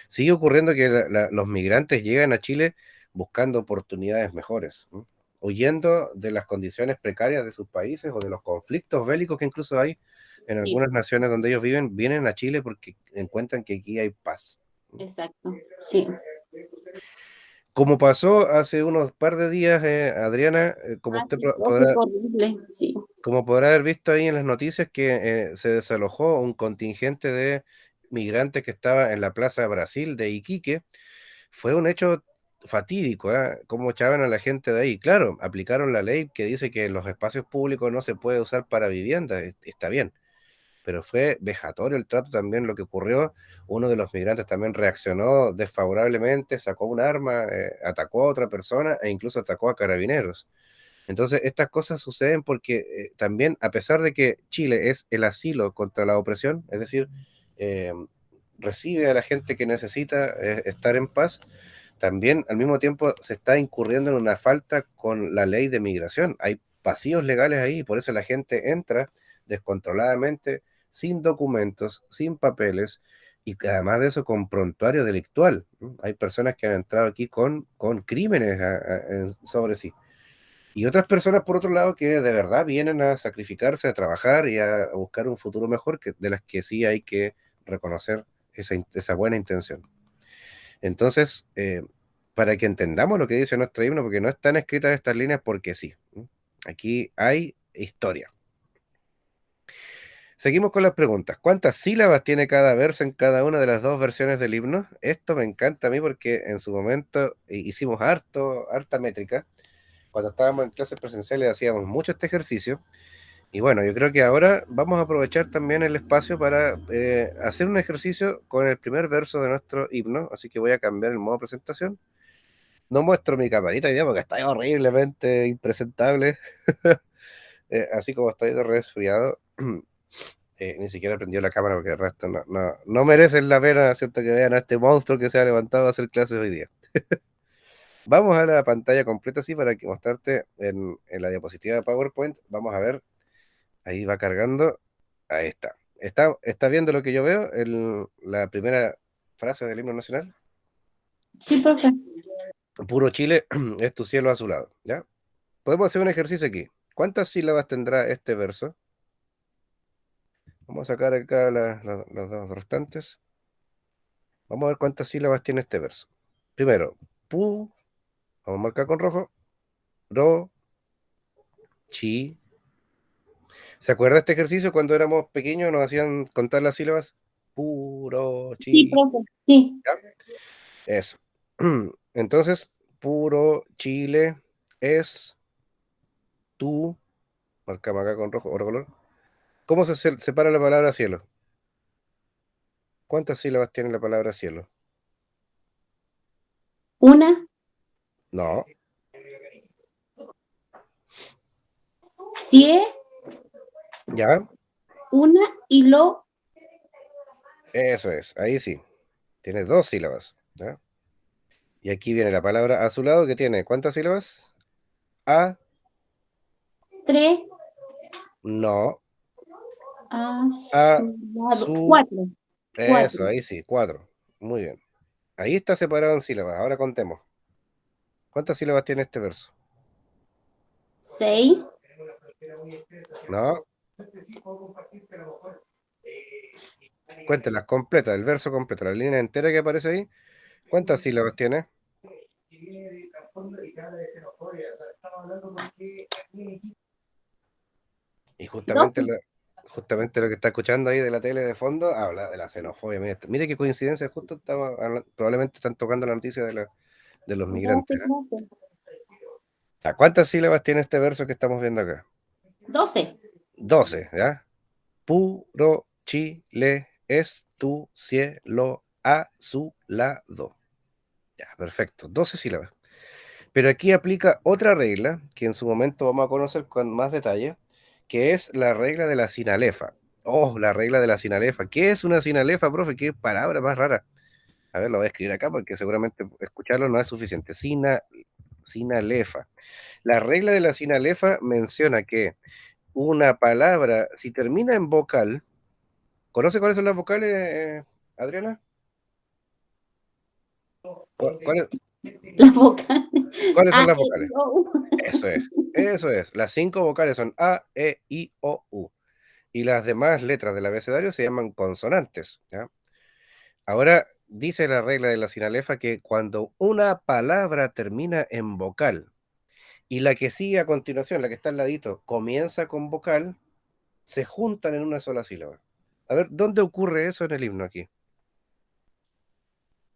Sigue ocurriendo que los migrantes llegan a Chile buscando oportunidades mejores, ¿m? Huyendo de las condiciones precarias de sus países o de los conflictos bélicos que incluso hay en Sí, algunas naciones donde ellos viven, vienen a Chile porque encuentran que aquí hay paz. exacto, sí. Como pasó hace unos par de días, Adriana, Ah, sí, oh, qué horrible, sí. como podrá haber visto ahí en las noticias que se desalojó un contingente de migrantes que estaba en la Plaza Brasil de Iquique. Fue un hecho fatídico, ¿eh? Cómo echaban a la gente de ahí. Claro, aplicaron la ley que dice que los espacios públicos no se puede usar para vivienda, está bien, pero fue vejatorio el trato también lo que ocurrió. Uno de los migrantes también reaccionó desfavorablemente, sacó un arma, atacó a otra persona e incluso atacó a carabineros. Entonces, estas cosas suceden porque también, a pesar de que Chile es el asilo contra la opresión, es decir, eh, recibe a la gente que necesita estar en paz, también al mismo tiempo se está incurriendo en una falta con la ley de migración. Hay vacíos legales ahí, por eso la gente entra descontroladamente, sin documentos, sin papeles, y además de eso con prontuario delictual. Hay personas que han entrado aquí con crímenes sobre sí. Y otras personas, por otro lado, que de verdad vienen a sacrificarse, a trabajar y a buscar un futuro mejor, de las que sí hay que reconocer esa buena intención. Entonces, para que entendamos lo que dice nuestro himno, porque no están escritas estas líneas porque sí. Aquí hay historia. Seguimos con las preguntas. ¿Cuántas sílabas tiene cada verso en cada una de las dos versiones del himno? Esto me encanta a mí porque en su momento hicimos harta métrica. Cuando estábamos en clases presenciales hacíamos mucho este ejercicio. Y bueno, yo creo que ahora vamos a aprovechar también el espacio para hacer un ejercicio con el primer verso de nuestro himno. Así que voy a cambiar el modo presentación. No muestro mi camarita hoy día porque está horriblemente impresentable. Así como estoy de resfriado. Ni siquiera prendió la cámara porque el resto no merecen la pena, ¿cierto? Que vean a este monstruo que se ha levantado a hacer clases hoy día. Vamos a la pantalla completa así para que mostrarte en la diapositiva de PowerPoint. Vamos a ver, ahí va cargando. Ahí está. ¿Está viendo lo que yo veo? La primera frase del himno nacional. Sí, profe. Puro Chile es tu cielo azulado, ¿ya? Podemos hacer un ejercicio aquí. ¿Cuántas sílabas tendrá este verso? Vamos a sacar acá las dos restantes. Vamos a ver cuántas sílabas tiene este verso. Primero, pu, vamos a marcar con rojo, ro, chi. ¿Se acuerda este ejercicio cuando éramos pequeños nos hacían contar las sílabas? Puro, Sí, chi. profe. Sí. ¿Ya? Eso. Entonces, puro Chile es tu, marcamos acá con rojo, otro color. ¿Cómo separa la palabra cielo? ¿Cuántas sílabas tiene la palabra cielo? Una, No, sie, ya, una y lo. eso es, ahí sí. Tiene dos sílabas, ¿ya? Y aquí viene la palabra azulado que tiene, ¿cuántas sílabas? A, Tres, no, a, azulado. su, Cuatro. eso, Cuatro. ahí sí, cuatro. Muy bien. Ahí está separado en sílabas. Ahora contemos. ¿Cuántas sílabas tiene este verso? Seis. No, cuéntelas completas, el verso completo, la línea entera que aparece ahí. ¿Cuántas sílabas tiene? Y Doce. justamente lo que está escuchando ahí de la tele de fondo habla de la xenofobia. Mire qué coincidencia, justo probablemente están tocando la noticia de los migrantes. 12, ¿Eh? 12. ¿Cuántas sílabas tiene este verso que estamos viendo acá? 12. 12, ¿ya? Puro Chile es tu cielo azulado. Ya, perfecto. 12 sílabas. Pero aquí aplica otra regla que en su momento vamos a conocer con más detalle, que es la regla de la sinalefa. Oh, la regla de la sinalefa. ¿Qué es una sinalefa, profe? ¿Qué palabra más rara? A ver, lo voy a escribir acá porque seguramente escucharlo no es suficiente. Sinalefa. La regla de la sinalefa menciona que una palabra, si termina en vocal, ¿conoce cuáles son las vocales, Adriana? ¿Cuáles, Las vocales. cuáles A, son las E, I, vocales? O, U. Eso es, eso es. Las cinco vocales son A, E, I, O, U. Y las demás letras del abecedario se llaman consonantes, ¿ya? Ahora dice la regla de la sinalefa que cuando una palabra termina en vocal y la que sigue a continuación, la que está al ladito, comienza con vocal, se juntan en una sola sílaba. A ver, ¿dónde ocurre eso en el himno aquí?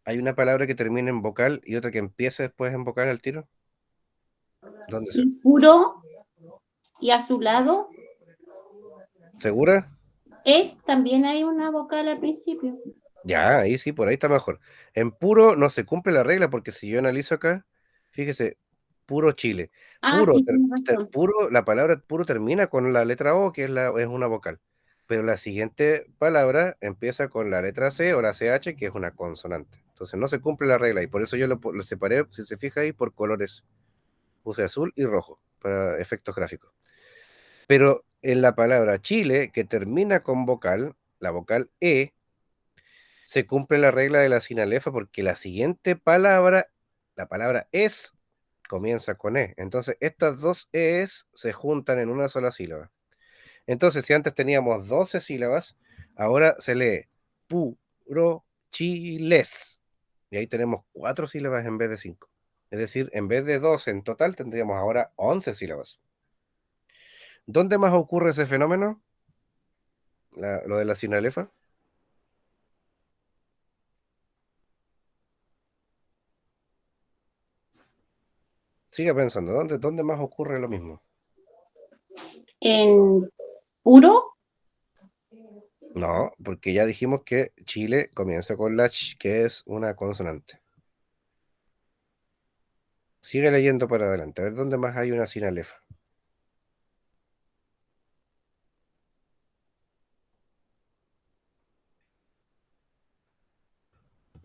¿Hay una palabra que termina en vocal y otra que empieza después en vocal al tiro? ¿Dónde se? Sí, puro y a su lado ¿Segura? es, también hay una vocal al principio. Ya, ahí sí, por ahí está mejor. En puro no se cumple la regla porque si yo analizo acá, fíjese, puro Chile. Ah, sí, tienes razón. Puro, la palabra puro termina con la letra O, que es una vocal. Pero la siguiente palabra empieza con la letra C o la CH, que es una consonante. Entonces no se cumple la regla y por eso yo lo separé, si se fija ahí, por colores. Puse azul y rojo para efectos gráficos. Pero en la palabra Chile, que termina con vocal, la vocal E, se cumple la regla de la sinalefa porque la siguiente palabra, la palabra es, comienza con E. Entonces, estas dos ES se juntan en una sola sílaba. Entonces, si antes teníamos 12 sílabas, ahora se lee puro chiles. Y ahí tenemos 4 sílabas en vez de 5. Es decir, en vez de 12 en total, tendríamos ahora 11 sílabas. ¿Dónde más ocurre ese fenómeno? Lo de la sinalefa. Siga pensando, ¿dónde más ocurre lo mismo? En puro, No, porque ya dijimos que Chile comienza con la ch, que es una consonante. Sigue leyendo para adelante, a ver dónde más hay una sinalefa.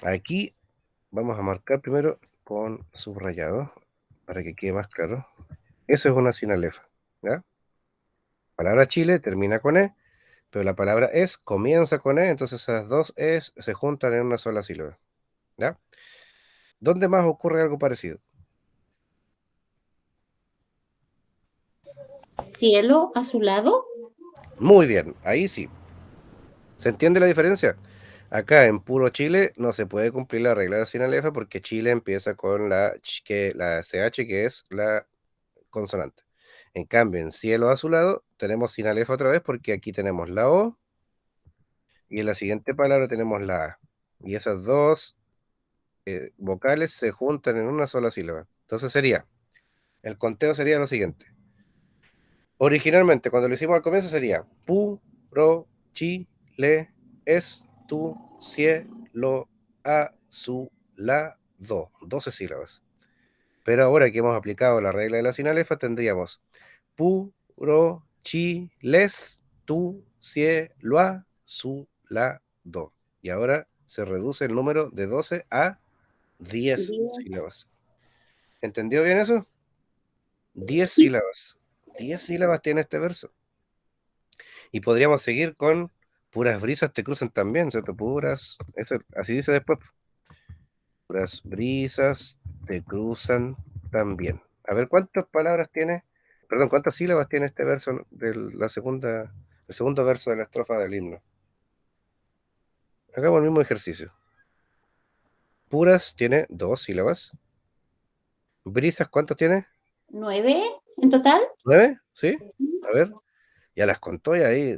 Aquí vamos a marcar primero con subrayado para que quede más claro. Eso es una sinalefa, ¿ya? Palabra Chile termina con E, pero la palabra es comienza con E, entonces esas dos es se juntan en una sola sílaba, ¿ya? ¿Dónde más ocurre algo parecido? cielo a su lado. Muy bien, ahí sí. ¿Se entiende la diferencia? Acá en puro Chile no se puede cumplir la regla de sinalefa porque Chile empieza con la CH, que es la consonante. En cambio, en cielo azulado tenemos sinalefa otra vez porque aquí tenemos la O y en la siguiente palabra tenemos la A. Y esas dos vocales se juntan en una sola sílaba. Entonces el conteo sería lo siguiente. Originalmente, cuando lo hicimos al comienzo sería puro Chile es tu cielo azulado. do, 12 sílabas. Pero ahora que hemos aplicado la regla de la sinalefa, tendríamos pu, ro, chi, les, tu, sie, lua, su, la, do. Y ahora se reduce el número de 12 a 10 10. sílabas. ¿Entendió bien eso? 10 Sí, sílabas. 10 sílabas tiene este verso. Y podríamos seguir con puras brisas te cruzan también, ¿cierto? Puras, eso, así dice después. Puras brisas te cruzan también. A ver, ¿cuántas palabras tiene? Perdón, ¿cuántas sílabas tiene este verso de la segunda, el segundo verso de la estrofa del himno? Hagamos el mismo ejercicio. Puras tiene 2 sílabas. Brisas, ¿cuántas tiene? 9 en total. 9, ¿sí? A ver, ya las contó y ahí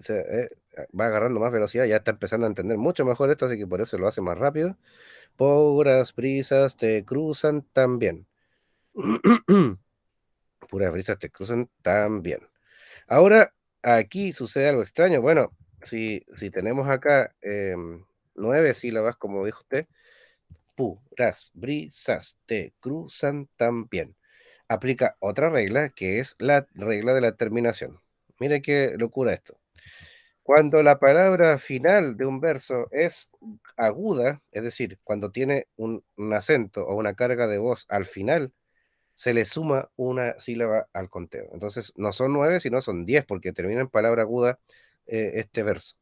va agarrando más velocidad, ya está empezando a entender mucho mejor esto, así que por eso lo hace más rápido. Puras brisas te cruzan también. Puras brisas te cruzan también. Ahora, aquí sucede algo extraño. Bueno, si tenemos acá 9 sílabas, como dijo usted, puras brisas te cruzan también. Aplica otra regla que es la regla de la terminación. Mire qué locura esto. Cuando la palabra final de un verso es aguda, es decir, cuando tiene un acento o una carga de voz al final, se le suma una sílaba al conteo. Entonces, no son 9, sino son 10, porque termina en palabra aguda este verso.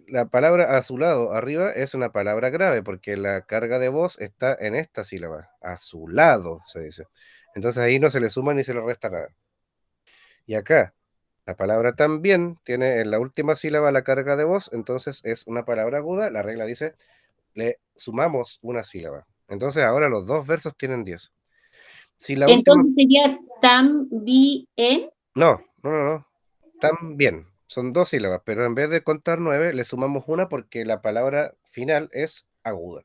La palabra a su lado, arriba, es una palabra grave, porque la carga de voz está en esta sílaba. A su lado, se dice. Entonces ahí no se le suma ni se le resta nada. Y acá, la palabra también tiene en la última sílaba la carga de voz, entonces es una palabra aguda. La regla dice, le sumamos una sílaba. Entonces ahora los dos versos tienen 10. Si la última... Entonces sería también. No, no, no, no. También. Son 2 sílabas, pero en vez de contar 9, le sumamos una porque la palabra final es aguda.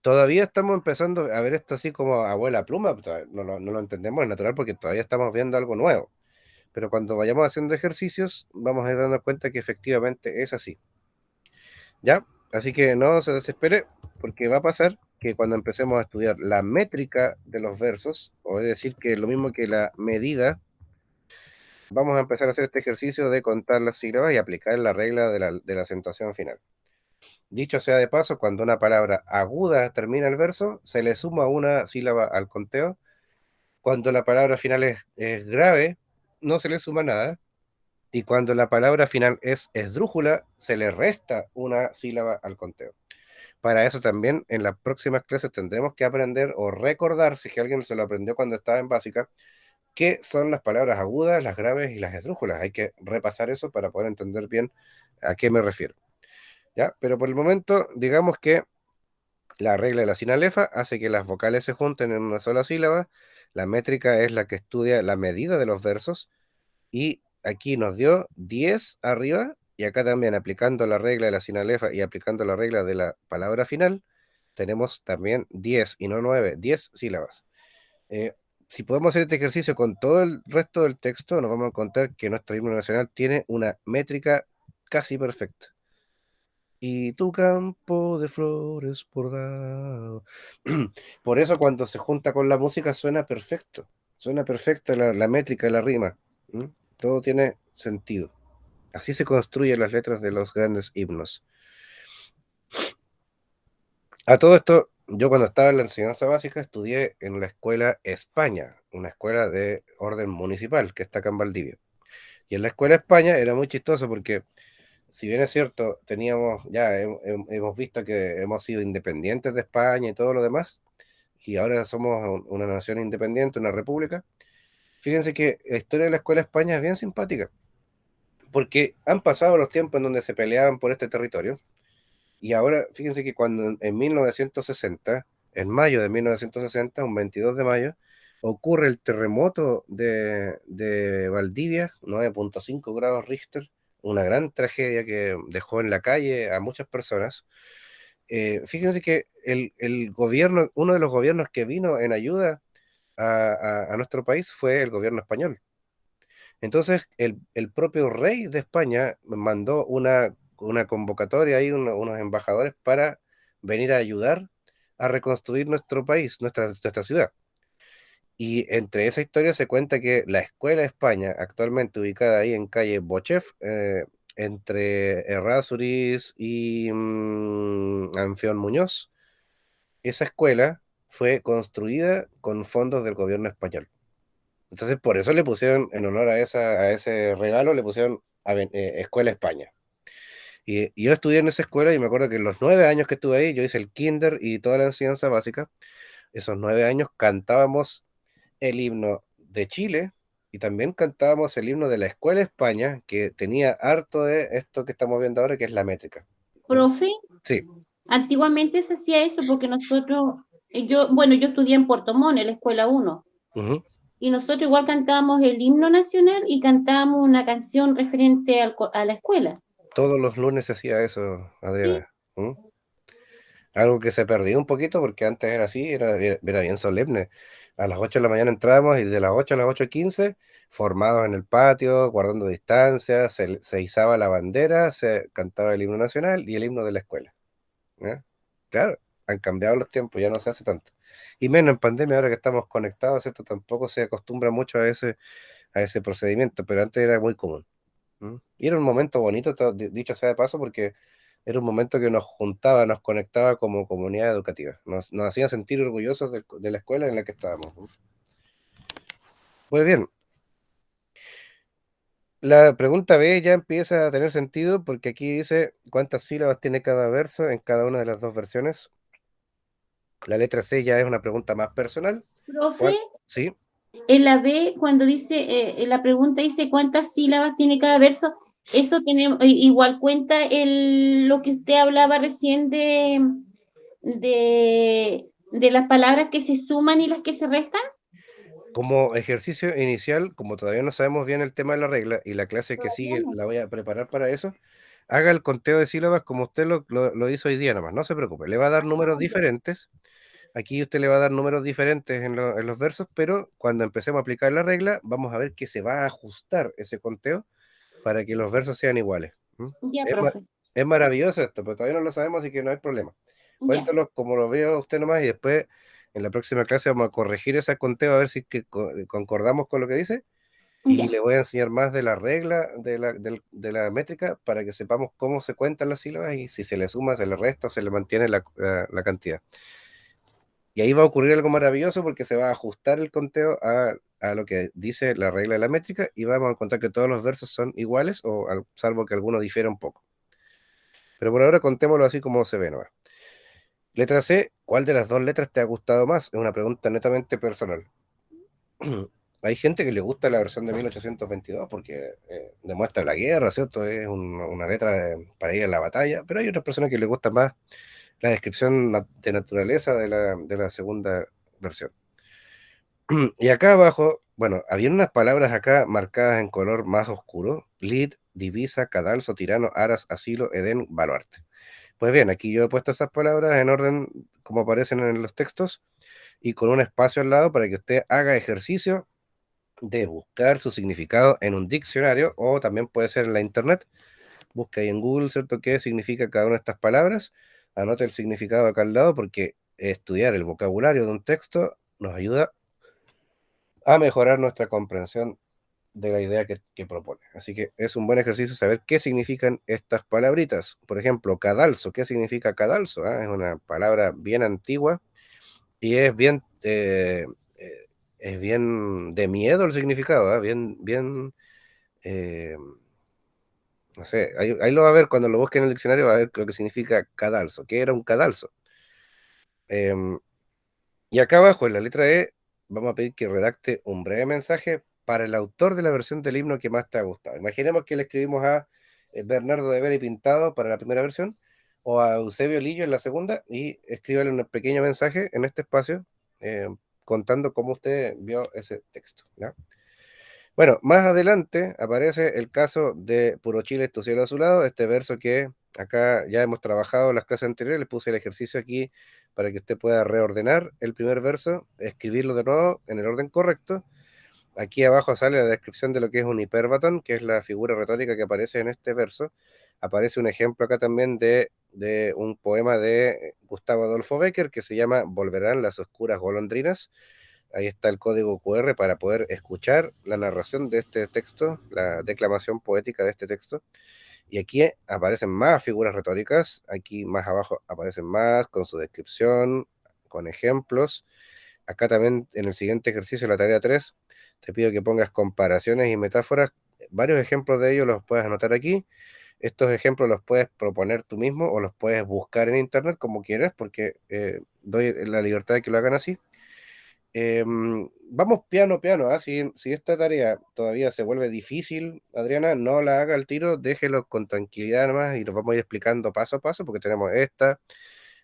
Todavía estamos empezando a ver esto así como abuela pluma, no lo entendemos, es natural porque todavía estamos viendo algo nuevo. Pero cuando vayamos haciendo ejercicios, vamos a ir dando cuenta que efectivamente es así. ¿Ya? Así que no se desespere, porque va a pasar que cuando empecemos a estudiar la métrica de los versos, o es decir, que lo mismo que la medida, vamos a empezar a hacer este ejercicio de contar las sílabas y aplicar la regla de la acentuación final. Dicho sea de paso, cuando una palabra aguda termina el verso, se le suma una sílaba al conteo. Cuando la palabra final es grave, no se le suma nada. Y cuando la palabra final es esdrújula, se le resta una sílaba al conteo. Para eso también en las próximas clases tendremos que aprender o recordar, si es que alguien se lo aprendió cuando estaba en básica, qué son las palabras agudas, las graves y las esdrújulas. Hay que repasar eso para poder entender bien a qué me refiero. ¿Ya? Pero por el momento, digamos que la regla de la sinalefa hace que las vocales se junten en una sola sílaba. La métrica es la que estudia la medida de los versos. Y aquí nos dio 10 arriba. Y acá también aplicando la regla de la sinalefa y aplicando la regla de la palabra final, tenemos también 10 y no 9, 10 sílabas. Eh, si podemos hacer este ejercicio con todo el resto del texto, nos vamos a encontrar que nuestro himno nacional tiene una métrica casi perfecta. Y tu campo de flores bordado. Por eso cuando se junta con la música suena perfecto. Suena perfecta la métrica, la rima. ¿M? Todo tiene sentido. Así se construyen las letras de los grandes himnos. A todo esto, yo cuando estaba en la enseñanza básica estudié en la escuela España, una escuela de orden municipal que está acá en Valdivia. Y en la escuela España era muy chistoso porque, si bien es cierto, teníamos, ya hemos visto que hemos sido independientes de España y todo lo demás, y ahora somos una nación independiente, una república. Fíjense que la historia de la escuela España es bien simpática, porque han pasado los tiempos en donde se peleaban por este territorio. Y ahora, fíjense que cuando en 1960, en mayo de 1960, un 22 de mayo, ocurre el terremoto de Valdivia, 9,5 grados Richter, una gran tragedia que dejó en la calle a muchas personas. Fíjense que el gobierno, uno de los gobiernos que vino en ayuda a nuestro país fue el gobierno español. Entonces, el propio rey de España mandó una convocatoria ahí, unos embajadores para venir a ayudar a reconstruir nuestro país, nuestra ciudad. Y entre esa historia se cuenta que la Escuela de España, actualmente ubicada ahí en calle Bochef, entre Errázuriz y Anfión Muñoz, esa escuela fue construida con fondos del gobierno español. Entonces, por eso le pusieron, en honor a ese regalo, le pusieron Escuela España. Y yo estudié en esa escuela y me acuerdo que en los 9 años que estuve ahí, yo hice el kinder y toda la enseñanza básica. Esos 9 años cantábamos el himno de Chile y también cantábamos el himno de la Escuela España, que tenía harto de esto que estamos viendo ahora, que es la métrica. ¿Mm? Profe, Sí. antiguamente se hacía eso porque nosotros, yo estudié en Puerto Montt, en la escuela uno. Ujú. Y nosotros igual cantábamos el himno nacional y cantábamos una canción referente a la escuela. Todos los lunes se hacía eso, Sí, Adriana. ¿Mm? Algo que se perdió un poquito porque antes era así, era bien solemne. A las 8 de la mañana entrábamos y de las 8 a las 8:15, formados en el patio, guardando distancia, se izaba la bandera, se cantaba el himno nacional y el himno de la escuela. ¿Ya? Claro, han cambiado los tiempos, ya no se hace tanto. Y menos en pandemia, ahora que estamos conectados, esto tampoco se acostumbra mucho a ese procedimiento, pero antes era muy común. ¿Mm? Y era un momento bonito, dicho sea de paso, porque era un momento que nos juntaba, nos conectaba como comunidad educativa, nos hacía sentir orgullosos de la escuela en la que estábamos. ¿No? Pues bien, la pregunta B ya empieza a tener sentido porque aquí dice cuántas sílabas tiene cada verso en cada una de las dos versiones. La letra C ya es una pregunta más personal. profe, ¿Cuál? Sí. en la B, cuando dice, en la pregunta dice cuántas sílabas tiene cada verso, eso tiene, igual cuenta lo que usted hablaba recién de las palabras que se suman y las que se restan. Como ejercicio inicial, como todavía no sabemos bien el tema de la regla y la clase que Todavía sigue no. la voy a preparar para eso, haga el conteo de sílabas como usted lo hizo hoy día nomás, no se preocupe, le va a dar números Ya, diferentes, aquí usted le va a dar números diferentes en los versos, pero cuando empecemos a aplicar la regla, vamos a ver que se va a ajustar ese conteo para que los versos sean iguales. ¿M? ya, Es, ma- profe. es maravilloso esto, pero todavía no lo sabemos, así que no hay problema. Ya, Cuéntalo como lo veo usted nomás y después en la próxima clase vamos a corregir ese conteo a ver si es que concordamos con lo que dice y ya, le voy a enseñar más de la regla de la métrica para que sepamos cómo se cuentan las sílabas y si se le suma, se le resta o se le mantiene la cantidad. Y ahí va a ocurrir algo maravilloso porque se va a ajustar el conteo a lo que dice la regla de la métrica y vamos a encontrar que todos los versos son iguales o salvo que alguno difiera un poco. Pero por ahora contémoslo así como se ve, ¿no? Letra C, ¿cuál de las dos letras te ha gustado más? Es una pregunta netamente personal. Hay gente que le gusta la versión de 1822 porque demuestra la guerra, ¿cierto? Es una letra para ir a la batalla, pero hay otras personas que les gusta más la descripción de naturaleza de la segunda versión. Y acá abajo, bueno, había unas palabras acá marcadas en color más oscuro: lid, divisa, cadalso, tirano, aras, asilo, edén, baluarte. Pues bien, aquí yo he puesto esas palabras en orden como aparecen en los textos y con un espacio al lado para que usted haga ejercicio de buscar su significado en un diccionario o también puede ser en la internet. Busca ahí en Google, ¿cierto? ¿Qué significa cada una de estas palabras? Anote el significado acá al lado porque estudiar el vocabulario de un texto nos ayuda a mejorar nuestra comprensión de la idea que propone. Así que es un buen ejercicio saber qué significan estas palabritas. Por ejemplo, cadalso. ¿Qué significa cadalso? Ah, es una palabra bien antigua y es bien de miedo el significado, ¿ah? Eh, no sé, ahí lo va a ver cuando lo busque en el diccionario, va a ver lo que significa cadalso. ¿Qué era un cadalso? Em, y acá abajo, en la letra E, vamos a pedir que redacte un breve mensaje para el autor de la versión del himno que más te ha gustado. Imaginemos que le escribimos a Bernardo de Vera y Pintado para la primera versión, o a Eusebio Lillo en la segunda, y escríbale un pequeño mensaje en este espacio contando cómo usted vio ese texto. ¿Ya? Bueno, más adelante aparece el caso de Puro Chile, tu cielo azulado, este verso que acá ya hemos trabajado en las clases anteriores, le puse el ejercicio aquí para que usted pueda reordenar el primer verso, escribirlo de nuevo en el orden correcto. Aquí abajo sale la descripción de lo que es un hiperbatón, que es la figura retórica que aparece en este verso. Aparece un ejemplo acá también de de un poema de Gustavo Adolfo Bécquer que se llama Volverán las oscuras golondrinas. Ahí está el código QR para poder escuchar la narración de este texto, la declamación poética de este texto. Y aquí aparecen más figuras retóricas, aquí más abajo aparecen más con su descripción, con ejemplos. Acá también en el siguiente ejercicio, la tarea 3, te pido que pongas comparaciones y metáforas. Varios ejemplos de ellos los puedes anotar aquí. Estos ejemplos los puedes proponer tú mismo o los puedes buscar en internet como quieras, porque doy la libertad de que lo hagan así. Vamos piano a piano, ¿ah? Si esta tarea todavía se vuelve difícil, Adriana, no la haga al tiro, déjelo con tranquilidad nomás y nos vamos a ir explicando paso a paso, porque tenemos esta,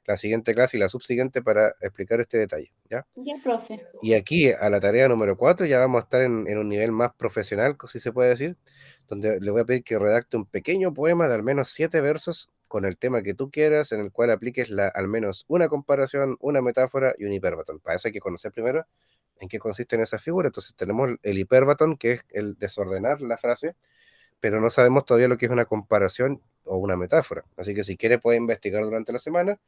la siguiente clase y la subsiguiente para explicar este detalle, ¿ya? Ya, profe. Y aquí a la tarea número 4 ya vamos a estar en un nivel más profesional, si se puede decir, donde le voy a pedir que redacte un pequeño poema de al menos 7 versos con el tema que tú quieras, en el cual apliques al menos una comparación, una metáfora y un hiperbatón. Para eso hay que conocer primero en qué consiste en esa figura. Entonces tenemos el hiperbatón, que es el desordenar la frase, pero no sabemos todavía lo que es una comparación o una metáfora. Así que si quiere puede investigar durante la semana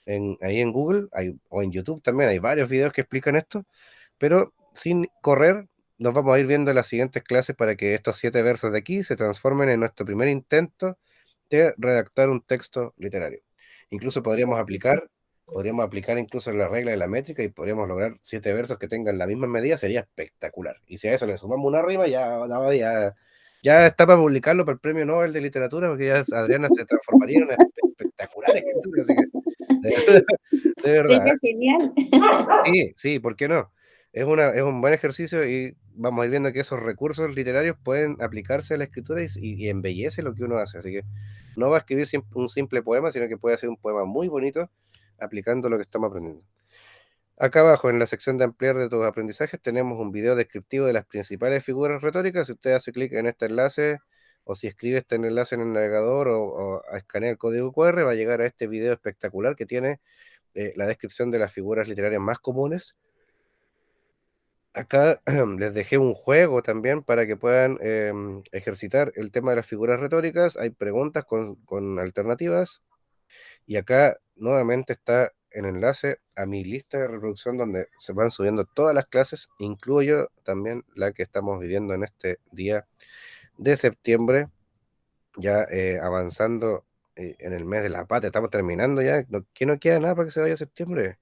ahí en Google o en YouTube también hay varios videos que explican esto, pero sin correr, nos vamos a ir viendo en las siguientes clases para que estos 7 versos de aquí se transformen en nuestro primer intento de redactar un texto literario. Incluso podríamos aplicar incluso la regla de la métrica y podríamos lograr 7 versos que tengan la misma medida, sería espectacular. Y si a eso le sumamos una rima, ya está para publicarlo para el Premio Nobel de Literatura, porque ya Adriana se transformaría en una espectacular escritura, así que de, de verdad. Sería genial. Sí, sí, ¿por qué no? Es un buen ejercicio y vamos a ir viendo que esos recursos literarios pueden aplicarse a la escritura y embellece lo que uno hace. Así que no va a escribir un simple poema, sino que puede hacer un poema muy bonito aplicando lo que estamos aprendiendo. Acá abajo, en la sección de ampliar de tus aprendizajes, tenemos un video descriptivo de las principales figuras retóricas. Si usted hace clic en este enlace o si escribe este enlace en el navegador o escanea el código QR, va a llegar a este video espectacular que tiene la descripción de las figuras literarias más comunes. Acá les dejé un juego también para que puedan ejercitar el tema de las figuras retóricas. Hay preguntas con alternativas. Y acá nuevamente está el enlace a mi lista de reproducción donde se van subiendo todas las clases, incluyo también la que estamos viviendo en este día de septiembre, ya avanzando en el mes de la patria. Estamos terminando ya. Que no queda nada para que se vaya septiembre.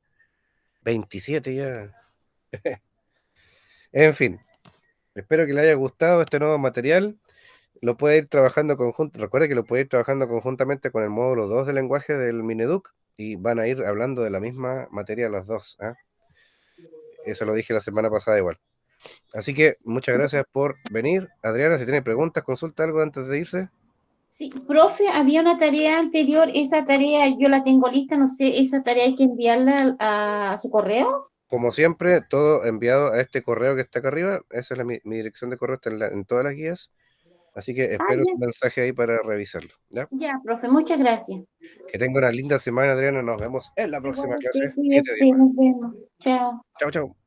27 ya. En fin. Espero que le haya gustado este nuevo material. Lo puede ir trabajando recuerde que lo puede ir trabajando conjuntamente con el módulo 2 de lenguaje del Mineduc y van a ir hablando de la misma materia los dos. ¿Ah? Eso lo dije la semana pasada igual. Así que muchas gracias por venir. Adriana, si tiene preguntas, consulta algo antes de irse. Sí, profe, había una tarea anterior, esa tarea yo la tengo lista, no sé, esa tarea hay que enviarla a su correo. Como siempre, todo enviado a este correo que está acá arriba. Esa es mi dirección de correo, está en todas las guías. Así que Ah, espero ya, su mensaje ahí para revisarlo. ¿Ya? ya, profe, muchas gracias. Que tenga una linda semana, Adriana. Nos vemos en la próxima Igual usted, clase. 7 días cuídese, más. nos vemos. Chao. Chao, chao.